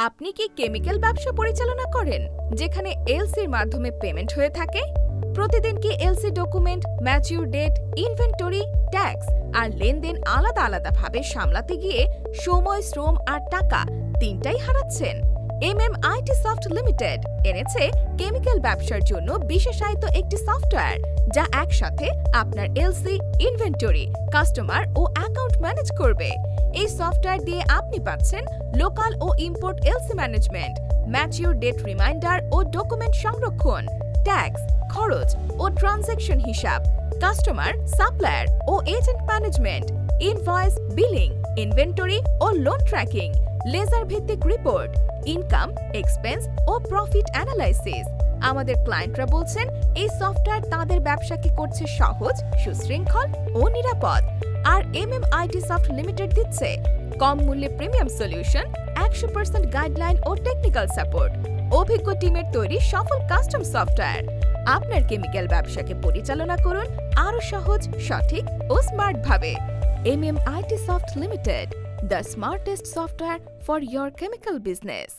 আপনি কি কেমিক্যাল ব্যবসা পরিচালনা করেন, যেখানে এলসির মাধ্যমে পেমেন্ট হয়ে থাকে? প্রতিদিন কি LC document, mature date, inventory, tax আর লেনদেন আলাদা আলাদাভাবে সামলাতে গিয়ে সময়, শ্রম আর টাকা তিনটাই হারাচ্ছেন? আইটি সফট লিমিটেড এনেছে কেমিক্যাল ব্যবসার জন্য বিশেষায়িত একটি সফটওয়্যার, যা একসাথে আপনার এলসি, ইনভেন্টরি, কাস্টমার ও অ্যাকাউন্ট ম্যানেজ করবে। এই সফটওয়্যার দিয়ে আপনি পাচ্ছেন লোকাল ও import LC management, mature date reminder ও ডকুমেন্ট সংরক্ষণ, ট্যাক্স, খরচ ও ট্রানজ্যাকশন হিসাব, কাস্টমার, সাপ্লায়ার ও agent management, invoice, billing, inventory ও লোন ট্র্যাকিং, লেজার ভিত্তিক রিপোর্ট, ইনকাম, এক্সপেন্স ও প্রফিট অ্যানালাইসিস। আমাদের ক্লায়েন্টরা বলছেন এই সফটওয়্যার তাদের ব্যবসাকে করছে সহজ, সুশৃঙ্খল ও নিরাপদ। আর আইটি সফট লিমিটেড দিচ্ছে কম মূল্যে প্রিমিয়াম সলিউশন, 100% গাইডলাইন ও টেকনিক্যাল সাপোর্ট, অভিজ্ঞ টিমের তৈরি সফল কাস্টম সফটওয়্যার। আপনার কেমিক্যাল ব্যবসাকে পরিচালনা করুন আরও সহজ, সঠিক ও স্মার্ট ভাবে। IT soft limited, the smartest software for your chemical business.